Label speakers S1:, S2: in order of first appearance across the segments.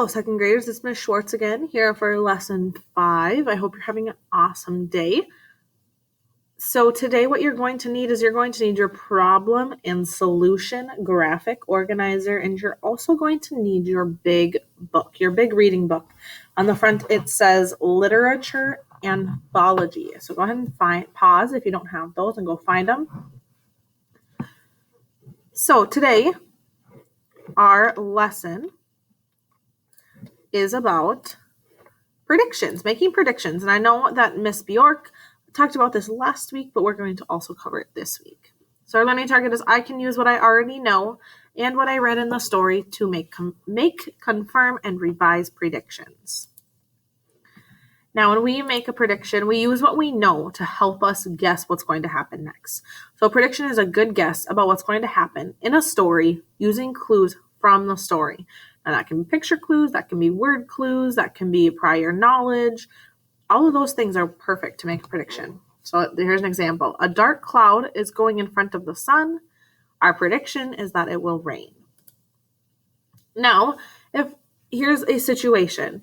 S1: Hello, second graders. It's Ms. Schwartz again here for lesson 5. I hope you're having an awesome day. So today what you're going to need is your problem and solution graphic organizer, and you're also going to need your big book, your big reading book. On the front it says literature anthology. So go ahead and pause if you don't have those and go find them. So today our lesson is about predictions, making predictions. And I know that Miss Bjork talked about this last week, but we're going to also cover it this week. So our learning target is I can use what I already know and what I read in the story to make, confirm, and revise predictions. Now, when we make a prediction, we use what we know to help us guess what's going to happen next. So a prediction is a good guess about what's going to happen in a story using clues from the story. Now, that can be picture clues, that can be word clues, that can be prior knowledge. All of those things are perfect to make a prediction. So here's an example. A dark cloud is going in front of the sun. Our prediction is that it will rain. Now, here's a situation.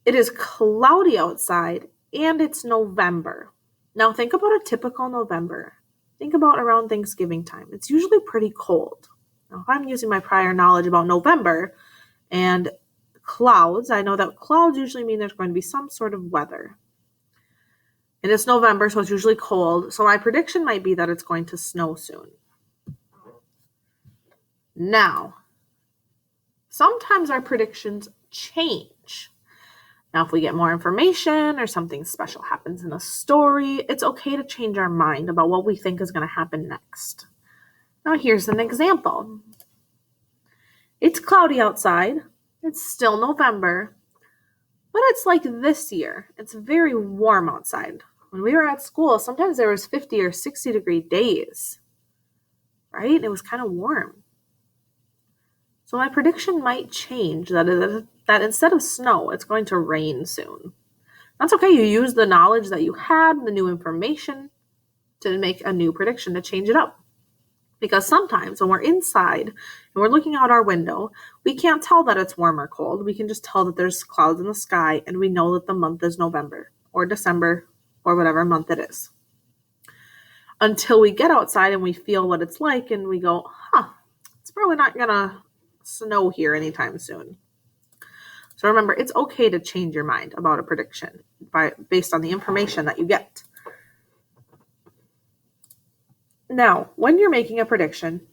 S1: It is cloudy outside and it's November. Now, think about a typical November. Think about around Thanksgiving time. It's usually pretty cold. Now, if I'm using my prior knowledge about November and clouds, I know that clouds usually mean there's going to be some sort of weather. And it's November, so it's usually cold. So my prediction might be that it's going to snow soon. Now, sometimes our predictions change. Now, if we get more information or something special happens in a story, it's okay to change our mind about what we think is going to happen next. Now, here's an example. It's cloudy outside. It's still November, but it's like this year. It's very warm outside. When we were at school, sometimes there was 50 or 60 degree days, right? It was kind of warm. So my prediction might change that instead of snow, it's going to rain soon. That's okay. You use the knowledge that you had, the new information, to make a new prediction, to change it up. Because sometimes when we're inside and we're looking out our window, we can't tell that it's warm or cold. We can just tell that there's clouds in the sky and we know that the month is November or December or whatever month it is. Until we get outside and we feel what it's like and we go, it's probably not going to snow here anytime soon. So remember, it's okay to change your mind about a prediction based on the information that you get. Now, when you're making a prediction,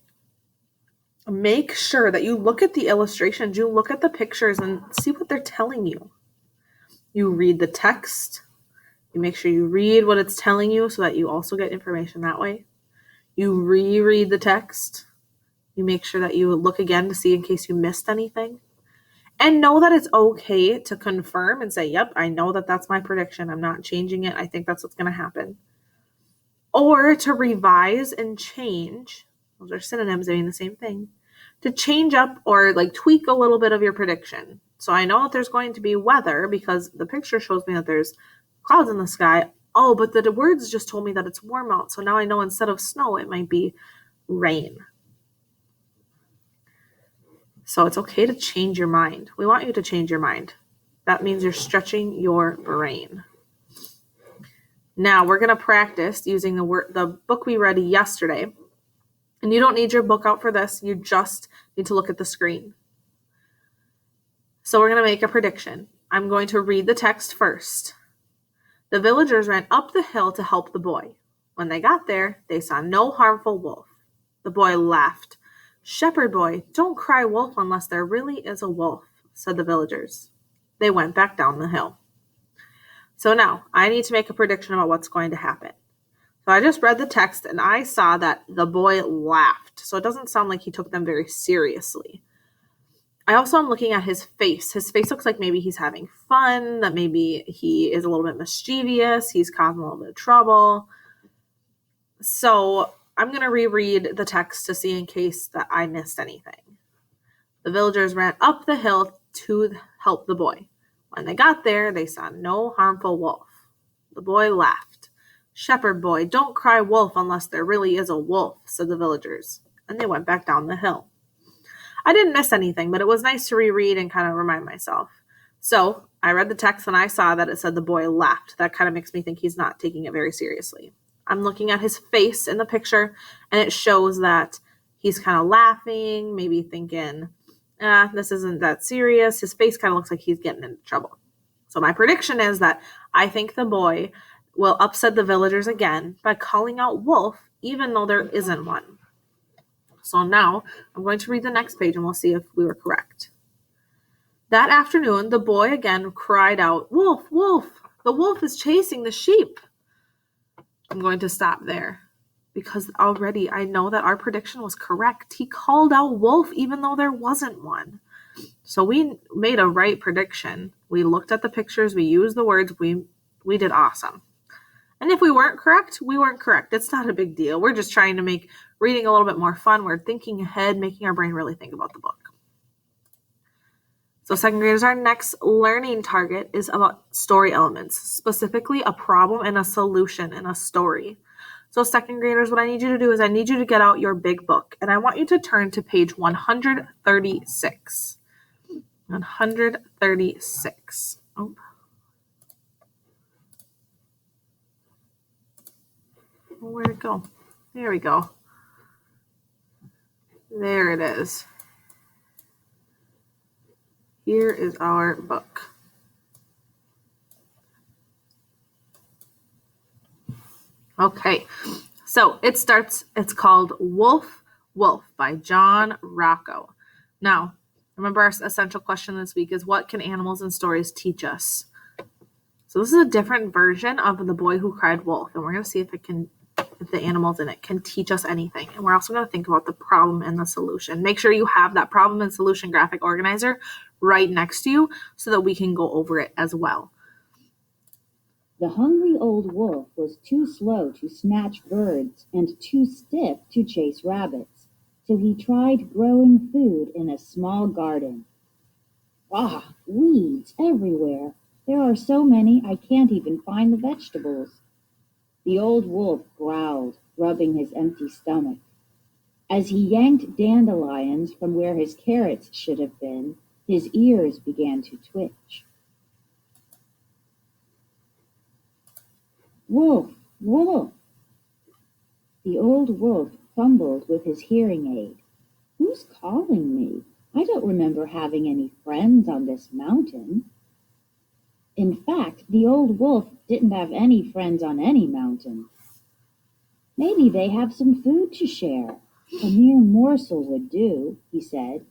S1: make sure that you look at the illustrations, you look at the pictures and see what they're telling you. You read the text. You make sure you read what it's telling you so that you also get information that way. You reread the text. You make sure that you look again to see in case you missed anything. And know that it's okay to confirm and say, yep, I know that that's my prediction. I'm not changing it. I think that's what's going to happen. Or to revise and change. Those are synonyms doing the same thing. To change up or tweak a little bit of your prediction. So I know that there's going to be weather because the picture shows me that there's clouds in the sky. Oh, but the words just told me that it's warm out. So now I know instead of snow, it might be rain. So it's okay to change your mind. We want you to change your mind. That means you're stretching your brain. Now we're going to practice using the book we read yesterday. And you don't need your book out for this. You just need to look at the screen. So we're going to make a prediction. I'm going to read the text first. The villagers ran up the hill to help the boy. When they got there, they saw no harmful wolf. The boy laughed. "Shepherd boy, don't cry wolf unless there really is a wolf," said the villagers. They went back down the hill. So now I need to make a prediction about what's going to happen. So I just read the text and I saw that the boy laughed. So it doesn't sound like he took them very seriously. I also am looking at his face. His face looks like maybe he's having fun, that maybe he is a little bit mischievous. He's causing a little bit of trouble. So I'm going to reread the text to see in case that I missed anything. The villagers ran up the hill to help the boy. When they got there, they saw no harmful wolf. The boy laughed. "Shepherd boy, don't cry wolf unless there really is a wolf," said the villagers. And they went back down the hill. I didn't miss anything, but it was nice to reread and kind of remind myself. So I read the text and I saw that it said the boy laughed. That kind of makes me think he's not taking it very seriously. I'm looking at his face in the picture, and it shows that he's kind of laughing, maybe thinking, this isn't that serious. His face kind of looks like he's getting into trouble. So my prediction is that I think the boy will upset the villagers again by calling out wolf, even though there isn't one. So now I'm going to read the next page and we'll see if we were correct. That afternoon, the boy again cried out, "Wolf, wolf, the wolf is chasing the sheep." I'm going to stop there because already I know that our prediction was correct. He called out wolf even though there wasn't one. So we made a right prediction. We looked at the pictures, we used the words, we did awesome. And if we weren't correct, we weren't correct. It's not a big deal. We're just trying to make reading a little bit more fun. We're thinking ahead, making our brain really think about the book. So second graders, our next learning target is about story elements, specifically a problem and a solution in a story. So second graders, what I need you to do is I need you to get out your big book, and I want you to turn to page 136. 136. Oh. Where'd it go? There we go. There it is. Here is our book. Okay, so it's called Wolf, Wolf by John Rocco. Now, remember our essential question this week is, what can animals and stories teach us? So this is a different version of The Boy Who Cried Wolf, and we're going to see if the animals in it can teach us anything. And we're also going to think about the problem and the solution. Make sure you have that problem and solution graphic organizer right next to you so that we can go over it as well.
S2: The hungry old wolf was too slow to snatch birds and too stiff to chase rabbits, so he tried growing food in a small garden. Ah, weeds everywhere! There are so many I can't even find the vegetables. The old wolf growled, rubbing his empty stomach. As he yanked dandelions from where his carrots should have been, his ears began to twitch. Wolf, wolf! The old wolf fumbled with his hearing aid. Who's calling me? I don't remember having any friends on this mountain. In fact, the old wolf didn't have any friends on any mountain. Maybe they have some food to share. A mere morsel would do, he said.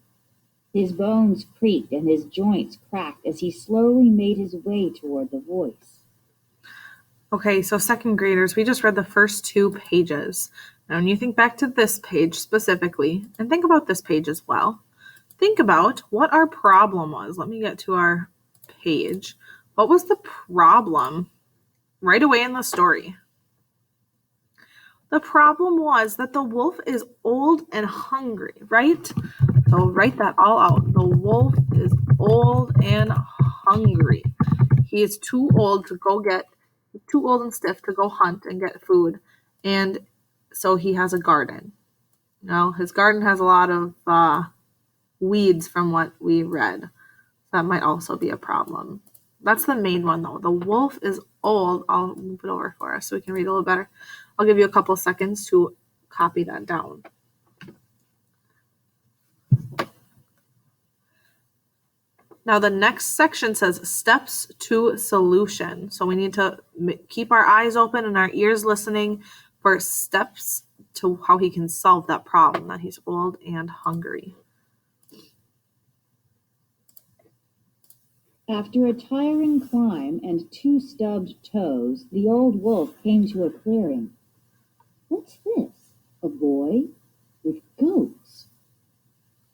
S2: His bones creaked and his joints cracked as he slowly made his way toward the voice.
S1: Okay, so second graders, we just read the first 2 pages. Now, when you think back to this page specifically, and think about this page as well, think about what our problem was. Let me get to our page. What was the problem right away in the story? The problem was that the wolf is old and hungry, right? So write that all out. The wolf is old and hungry. He is too old and stiff to go hunt and get food. And so he has a garden. Now, his garden has a lot of weeds from what we read. That might also be a problem. That's the main one, though. The wolf is old. I'll move it over for us so we can read a little better. I'll give you a couple seconds to copy that down. Now, the next section says steps to solution. So we need to keep our eyes open and our ears listening for steps to how he can solve that problem, that he's old and hungry.
S2: After a tiring climb and 2 stubbed toes, the old wolf came to a clearing. What's this? A boy? With goats?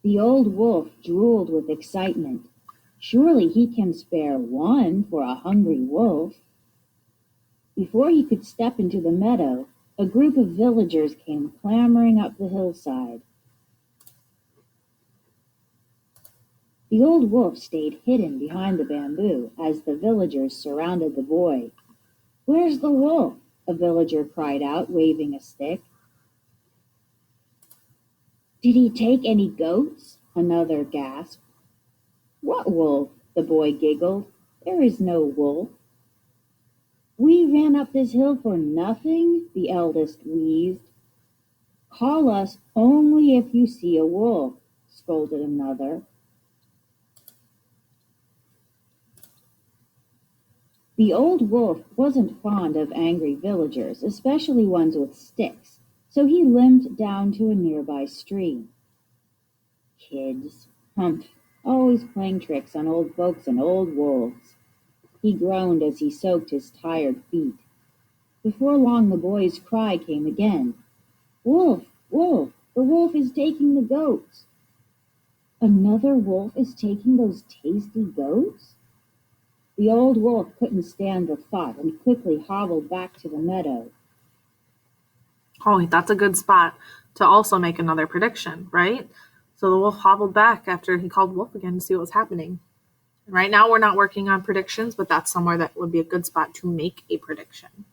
S2: The old wolf drooled with excitement. Surely he can spare one for a hungry wolf. Before he could step into the meadow, a group of villagers came clambering up the hillside. The old wolf stayed hidden behind the bamboo as the villagers surrounded the boy. Where's the wolf? A villager cried out, waving a stick. Did he take any goats? Another gasped. What wolf? The boy giggled. There is no wolf. We ran up this hill for nothing, the eldest wheezed. Call us only if you see a wolf, scolded another. The old wolf wasn't fond of angry villagers, especially ones with sticks, so he limped down to a nearby stream. Kids, humph, always playing tricks on old folks and old wolves. He groaned as he soaked his tired feet. Before long the boy's cry came again. Wolf, wolf, the wolf is taking the goats. Another wolf is taking those tasty goats? The old wolf couldn't stand the thought and quickly hobbled back to the meadow.
S1: Oh, that's a good spot to also make another prediction, right? So the wolf hobbled back after he called wolf again to see what was happening. And right now we're not working on predictions, but that's somewhere that would be a good spot to make a prediction.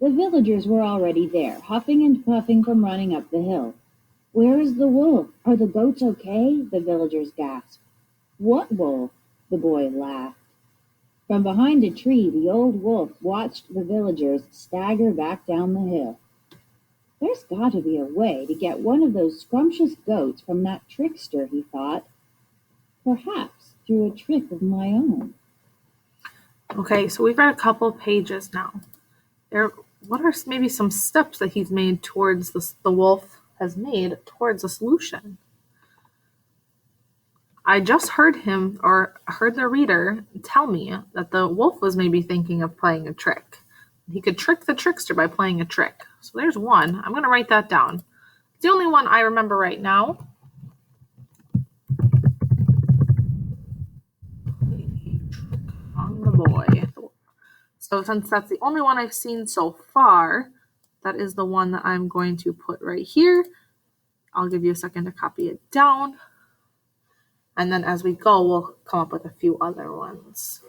S2: The villagers were already there, huffing and puffing from running up the hill. Where is the wolf? Are the goats okay? The villagers gasped. What wolf? The boy laughed. From behind a tree, the old wolf watched the villagers stagger back down the hill. There's got to be a way to get one of those scrumptious goats from that trickster, he thought. Perhaps through a trick of my own.
S1: Okay, so we've read a couple pages now. What are maybe some steps that he's made towards the wolf has made towards a solution? I just heard him or heard the reader tell me that the wolf was maybe thinking of playing a trick. He could trick the trickster by playing a trick. So there's one. I'm going to write that down. It's the only one I remember right now. On the boy. So since that's the only one I've seen so far, that is the one that I'm going to put right here. I'll give you a second to copy it down. And then as we go, we'll come up with a few other ones.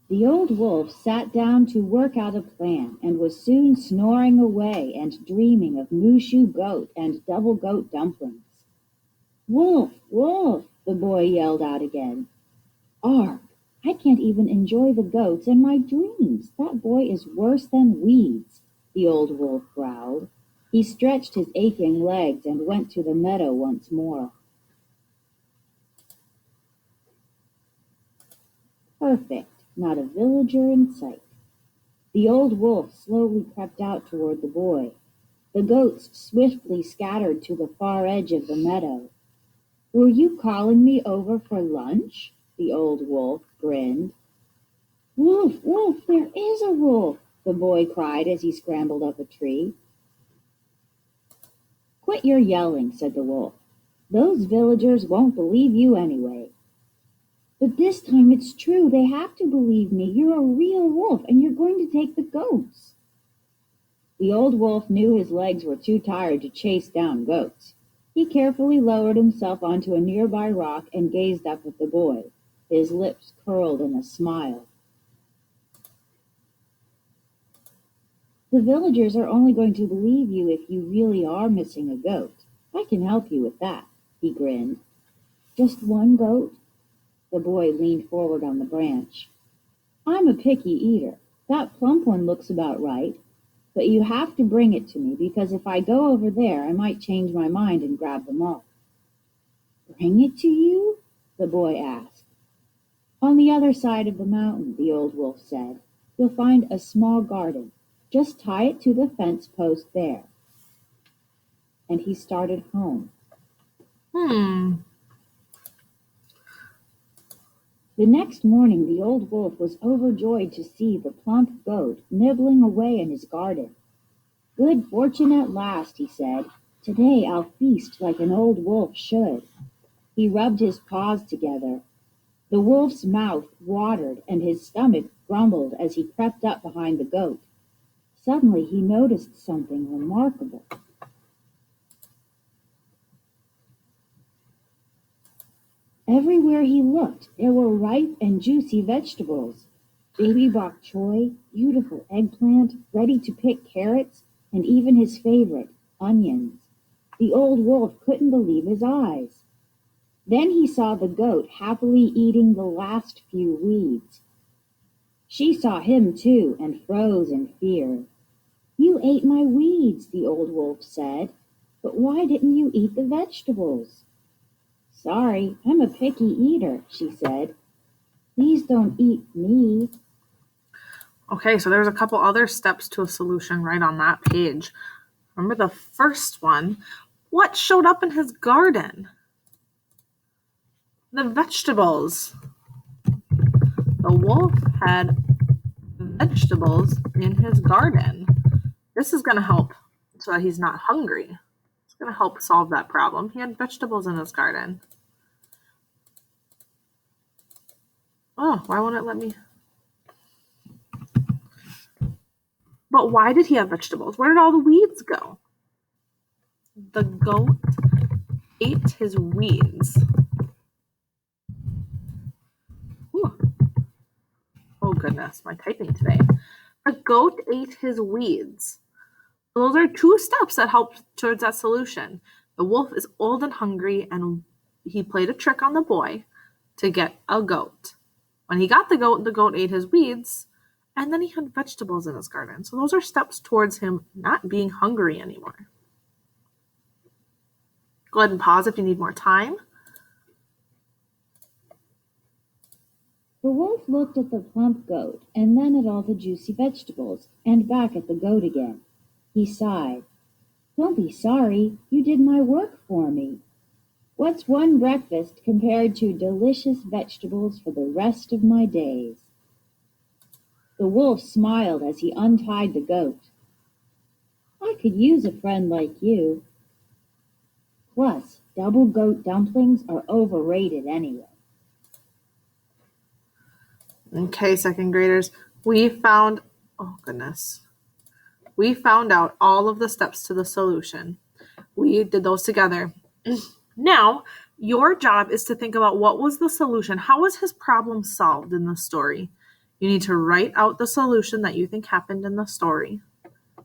S2: The old wolf sat down to work out a plan and was soon snoring away and dreaming of Mooshu goat and double goat dumplings. Wolf, wolf, the boy yelled out again. Arg, I can't even enjoy the goats in my dreams. That boy is worse than weeds, the old wolf growled. He stretched his aching legs and went to the meadow once more. Perfect, not a villager in sight. The old wolf slowly crept out toward the boy. The goats swiftly scattered to the far edge of the meadow. Were you calling me over for lunch? The old wolf grinned. Wolf, wolf, there is a wolf, the boy cried as he scrambled up a tree. Quit your yelling, said the wolf. Those villagers won't believe you anyway. But this time it's true. They have to believe me. You're a real wolf, and you're going to take the goats. The old wolf knew his legs were too tired to chase down goats. He carefully lowered himself onto a nearby rock and gazed up at the boy. His lips curled in a smile. The villagers are only going to believe you if you really are missing a goat. I can help you with that, he grinned. Just one goat? The boy leaned forward on the branch. I'm a picky eater. That plump one looks about right. But you have to bring it to me, because if I go over there, I might change my mind and grab them all. Bring it to you? The boy asked. On the other side of the mountain, the old wolf said. You'll find a small garden. Just tie it to the fence post there. And he started home. The next morning the old wolf was overjoyed to see the plump goat nibbling away in his garden. Good fortune at last, he said. Today I'll feast like an old wolf should. He rubbed his paws together. The wolf's mouth watered and his stomach grumbled as he crept up behind the goat. Suddenly he noticed something remarkable. Everywhere he looked, there were ripe and juicy vegetables. Baby bok choy, beautiful eggplant, ready to pick carrots, and even his favorite, onions. The old wolf couldn't believe his eyes. Then he saw the goat happily eating the last few weeds. She saw him too and froze in fear. You ate my weeds, the old wolf said, but why didn't you eat the vegetables? Sorry, I'm a picky eater, she said. Please don't eat me.
S1: Okay, so there's a couple other steps to a solution right on that page. Remember the first one? What showed up in his garden? The vegetables. The wolf had vegetables in his garden. This is going to help so that he's not hungry. It's going to help solve that problem. He had vegetables in his garden. Oh, why won't it let me? But why did he have vegetables? Where did all the weeds go? The goat ate his weeds. Ooh. Oh goodness, my typing today. The goat ate his weeds. Those are two steps that help towards that solution. The wolf is old and hungry, and he played a trick on the boy to get a goat. When he got the goat ate his weeds, and then he had vegetables in his garden. So those are steps towards him not being hungry anymore. Go ahead and pause if you need more time.
S2: The wolf looked at the plump goat and then at all the juicy vegetables and back at the goat again. He sighed. Don't be sorry, you did my work for me. What's one breakfast compared to delicious vegetables for the rest of my days? The wolf smiled as he untied the goat. I could use a friend like you. Plus, double goat dumplings are overrated anyway.
S1: Okay, second graders, we found out all of the steps to the solution. We did those together. Now, your job is to think about what was the solution. How was his problem solved in the story? You need to write out the solution that you think happened in the story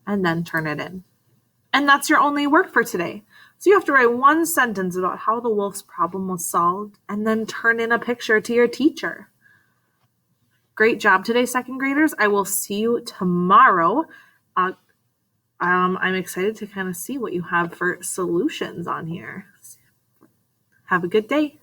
S1: and then turn it in. And that's your only work for today. So you have to write one sentence about how the wolf's problem was solved and then turn in a picture to your teacher. Great job today, second graders. I will see you tomorrow. I'm excited to kind of see what you have for solutions on here. Have a good day.